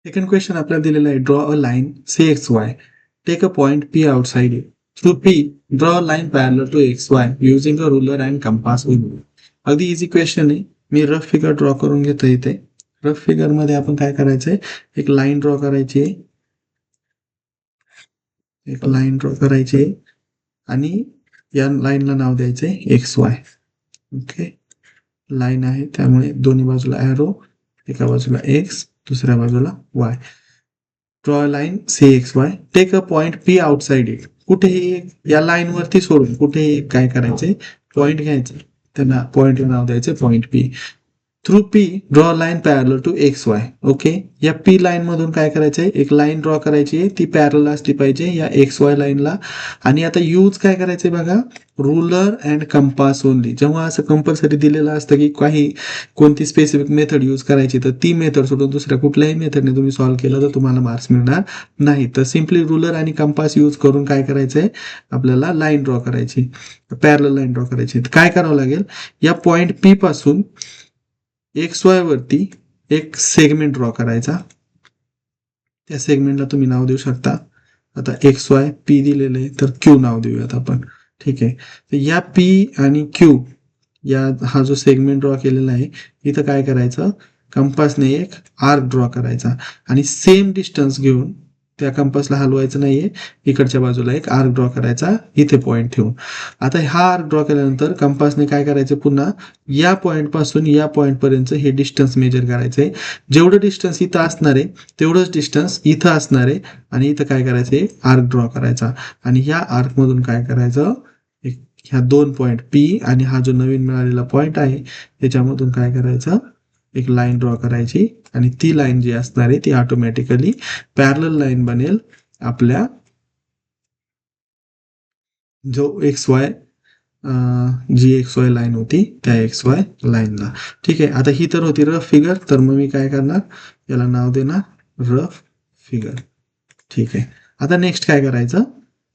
Second question आपल्याला दिलेला आहे. Draw a line C X Y. Take a point P outside it. Through P draw a line parallel to X Y using a ruler and compass with. अगदी easy question आहे. मी rough figure draw करून घेतो इथे. Rough figure मध्ये आपण काय करायचंय, एक लाईन ड्रॉ करायची आहे. एक लाईन ड्रॉ करायची आहे आणि या लाईनला नाव द्यायचंय एक्स वाय. ओके, लाईन आहे त्यामुळे दोन्ही बाजूला एरो, एका बाजूला एक्स, दुसऱ्या बाजूला Y. Draw line C X Y. Take a point P outside it. कुठेही या लाईन वरती सोडून कुठेही काय करायचंय, पॉइंट घ्यायचं, त्यांना पॉइंटला नाव द्यायचं point P. Through P draw line parallel to X Y. Okay, या पी लाईन मधून काय करायचंय, एक लाईन ड्रॉ करायची आहे, ती पॅरलल असली पाहिजे या एक्स वाय लाईनला. आणि आता यूज काय करायचंय बघा, रुलर अँड कंपास ओनली. जेव्हा असं कंपल्सरी दिलेलं असतं की काही कोणती स्पेसिफिक मेथड यूज करायची, तर ती मेथड सोडून दुसऱ्या कुठल्याही मेथडने तुम्ही सॉल्व्ह केलं तर तुम्हाला मार्क्स मिळणार नाही. तर सिम्पली रुलर आणि कंपास यूज करून काय करायचंय, आपल्याला लाईन ड्रॉ करायची, पॅरलल लाईन ड्रॉ करायची. काय करावं लागेल, या पॉइंट पी पासून एक्स वाय वरती एक सेगमेंट ड्रॉ करायचा. त्या सेगमेंटला तुम्ही नाव देऊ शकता, आता एक्स वाय पी दिलेलं आहे तर क्यू नाव देऊयात आपण. ठीक आहे, तर या पी आणि क्यू या हा जो सेगमेंट ड्रॉ केलेला आहे, इथं काय करायचं, कंपासने एक आर्क ड्रॉ करायचा आणि सेम डिस्टन्स घेऊन त्या कंपासला हलवायचं नाहीये, इकडच्या बाजूला एक आर्क ड्रॉ करायचा इथे पॉइंट ठेवून. आता हा आर्क ड्रॉ केल्यानंतर कंपासने काय करायचं, पुन्हा या पॉइंट पासून या पॉइंट पर्यंत हे डिस्टन्स मेजर करायचंय. जेवढं डिस्टन्स इथं असणार आहे तेवढंच डिस्टन्स इथं असणार आहे आणि इथं काय करायचंय, आर्क ड्रॉ करायचा. आणि ह्या आर्क मधून काय करायचं, ह्या दोन पॉइंट पी आणि हा जो नवीन मिळालेला पॉइंट आहे त्याच्यामधून काय करायचं, एक लाईन ड्रॉ करायची आणि ती लाईन जी असणार आहे ती ऑटोमॅटिकली पॅरलल लाईन बनेल आपल्या जो एक्स वाय जी एक्स वाय लाईन होती त्या एक्स वाय लाईनला. ठीक आहे, आता ही तर होती रफ फिगर, तर मग मी काय करणार, याला नाव देणार रफ फिगर. ठीक आहे, आता नेक्स्ट काय करायचं,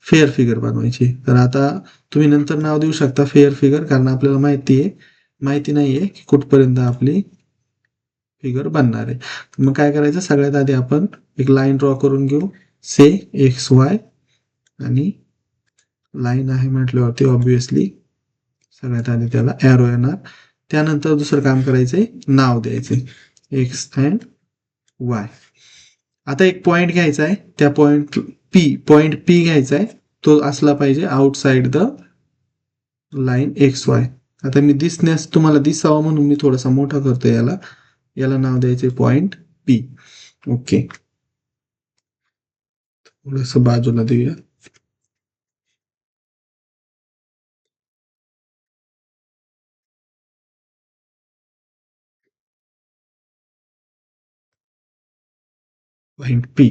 फेअर फिगर बनवायची. तर आता तुम्ही नंतर नाव देऊ शकता फेअर फिगर, कारण आपल्याला माहिती नाहीये की कुठपर्यंत आपली फिगर बनणार आहे. मग काय करायचं, सगळ्यात आधी आपण एक लाईन ड्रॉ करून घेऊ, से एक्स वाय. आणि लाईन आहे म्हटल्यावरती ऑब्विसली सगळ्यात आधी त्याला एरो येणार. त्यानंतर दुसरं काम करायचंय, नाव द्यायचंय एक्स अँड वाय. आता एक पॉइंट घ्यायचा आहे, त्या पॉइंट पी घ्यायचा आहे, तो असला पाहिजे outside the line x Y. आता मी दिसण्यास तुम्हाला दिसावं म्हणून मी थोडासा मोठा करतो याला. याला नाव द्यायचे पॉइंट पी. ओके, थोडस बाजूला देऊया. Point P.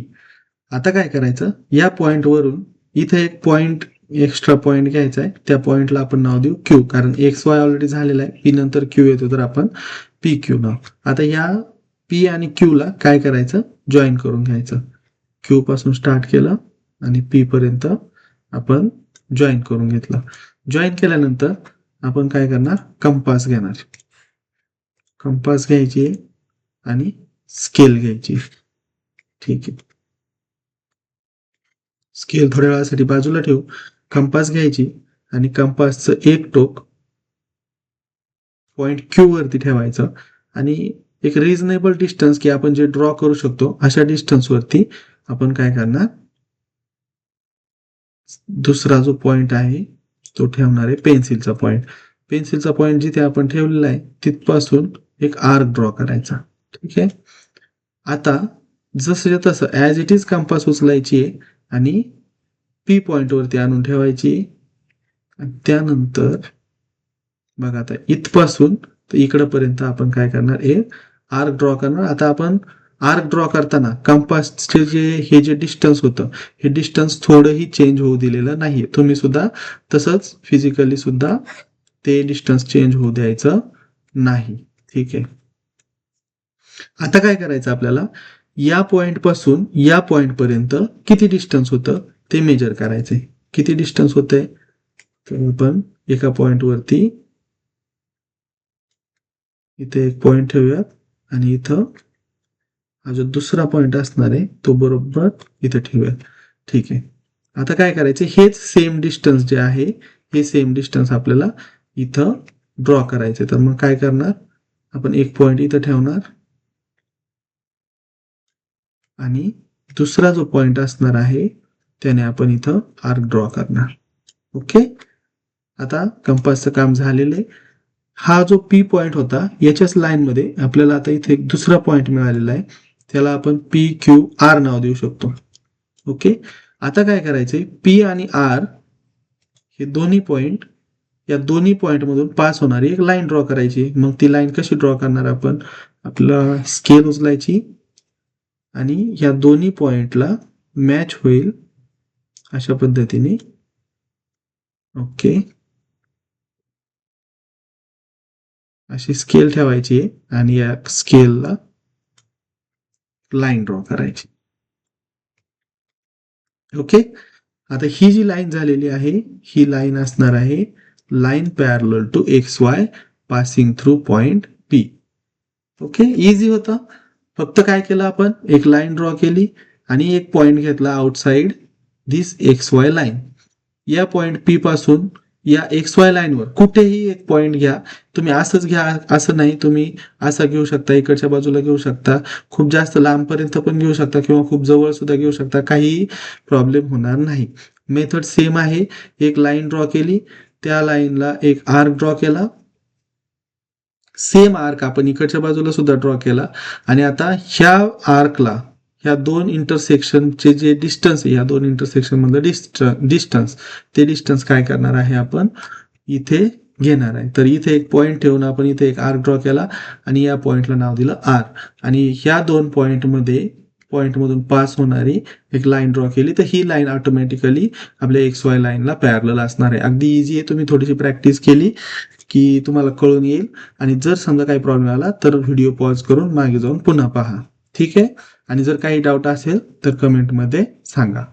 आता काय करायचं, या पॉइंट वरून इथे एक पॉइंट एक्स्ट्रा पॉइंट घ्यायचा आहे, त्या पॉइंटला आपण नाव देऊ क्यू, कारण एक्स वाय ऑलरेडी झालेला आहे, पी नंतर क्यू येतो तर आपण पी क्यू नाव. आता या पी आणि क्यू ला काय करायचं, जॉईन करून घ्यायचं. क्यू पासून स्टार्ट केलं आणि पी पर्यंत आपण जॉईन करून घेतलं. जॉईन केल्यानंतर आपण काय करणार, कंपास घेणार. कंपास घ्यायची आणि स्केल घ्यायची. ठीक आहे, स्केल थोड्या वेळासाठी बाजूला ठेवू. कंपास घ्यायची आणि कंपासचं एक टोक पॉइंट क्यू वरती ठेवायचं आणि एक रिझनेबल डिस्टन्स की आपण जे ड्रॉ करू शकतो अशा डिस्टन्स वरती आपण काय करणार, दुसरा जो पॉइंट आहे तो ठेवणार आहे पेन्सिलचा पॉइंट. पेन्सिलचा पॉइंट जिथे आपण ठेवलेला आहे तिथपासून एक आर्क ड्रॉ करायचा. ठीक आहे, आता जसं तसं ॲज इट इज कंपास उचलायची आहे आणि पी पॉइंट वरती आणून ठेवायची. त्यानंतर बघा, आता इथपासून तर इकडपर्यंत आपण काय करणार, एक आर्क ड्रॉ करणार. आता आपण आर्क ड्रॉ करताना कंपासचे हे जे डिस्टन्स होतं, हे डिस्टन्स थोडंही चेंज होऊ दिलेलं नाहीये. तुम्ही सुद्धा तसंच फिजिकली सुद्धा ते डिस्टन्स चेंज होऊ द्यायचं नाही. ठीक आहे, आता काय करायचं आपल्याला, या पॉइंट पासून या पॉइंट पर्यंत किती डिस्टन्स होतं ते मेजर करायचंय. किती डिस्टन्स होतंय, तर आपण एका पॉइंट वरती इथे एक पॉइंट ठेवूयात आणि इथं हा जो दुसरा पॉइंट असणार आहे तो बरोबर इथं ठेवूयात. ठीक आहे. आता काय करायचं, हेच सेम डिस्टन्स जे आहे हे सेम डिस्टन्स आपल्याला इथं ड्रॉ करायचे. तर मग काय करणार, आपण एक पॉइंट इथं ठेवणार आणि दुसरा जो पॉइंट असणार आहे त्याने आपण इथं आर्क ड्रॉ करणार. ओके. आता कंपासचं काम झालेलं आहे. हा जो पी पॉइंट होता याच्याच लाईनमध्ये आपल्याला आता इथे एक दुसरा पॉइंट मिळालेला आहे, त्याला आपण पी क्यू आर नाव देऊ शकतो. ओके. आता काय करायचंय, पी आणि आर हे दोन्ही पॉइंट, या दोन्ही पॉइंट मधून पास होणारी एक लाईन ड्रॉ करायची. मग ती लाईन कशी ड्रॉ करणार, आपण आपला स्केल उचलायची आणि या दोन्ही पॉइंटला मॅच होईल अशा पद्धतीने. ओके. अशी स्केल ठेवायची आणि या स्केलला लाईन ड्रॉ करायची. ओके. आता ही जी लाईन झालेली आहे ही लाईन असणार आहे line parallel to X Y passing through point P. Okay. Easy होता. फक्त काय केलं, आपण एक लाईन ड्रॉ केली आणि एक पॉइंट घेतला आउटसाइड दिस एक्स वाय लाईन. या पॉइंट पी पासून या एक्स वाय लाईनवर कुठेही एक पॉइंट घ्या. तुम्ही असंच घ्या असं नाही, तुम्ही असं घेऊ शकता, इकडच्या बाजूला घेऊ शकता, खूप जास्त लांबपर्यंत पण घेऊ शकता किंवा खूप जवळ सुद्धा घेऊ शकता, काहीही प्रॉब्लेम होणार नाही. मेथड सेम आहे. एक लाईन ड्रॉ केली, त्या लाईनला एक आर्क ड्रॉ केला, सेम आर्क आपण इकडच्या बाजूला सुद्धा ड्रॉ केला आणि आता ह्या आर्कला ह्या दोन इंटरसेक्शनचे जे डिस्टन्स आहे, ह्या दोन इंटरसेक्शन मधलं डिस्टन्स ते डिस्टन्स काय करणार आहे, आपण इथे घेणार आहे. तर इथे एक पॉइंट ठेवून आपण इथे एक आर्क ड्रॉ केला आणि या पॉइंटला नाव दिलं आर आणि ह्या दोन पॉइंटमधून पास होणारी एक लाईन ड्रॉ केली. तर ही लाईन ऑटोमॅटिकली आपल्या एक्स वाय लाईनला पॅरलल असणार आहे. अगदी इझी आहे. तुम्ही थोडीशी प्रॅक्टिस केली की तुम्हाला कळून येईल. आणि जर समजा काही प्रॉब्लेम आला तर व्हिडिओ पॉज करून मागे जाऊन पुन्हा पहा. ठीक आहे. आणि जर काही डाऊट असेल तर कमेंटमध्ये सांगा.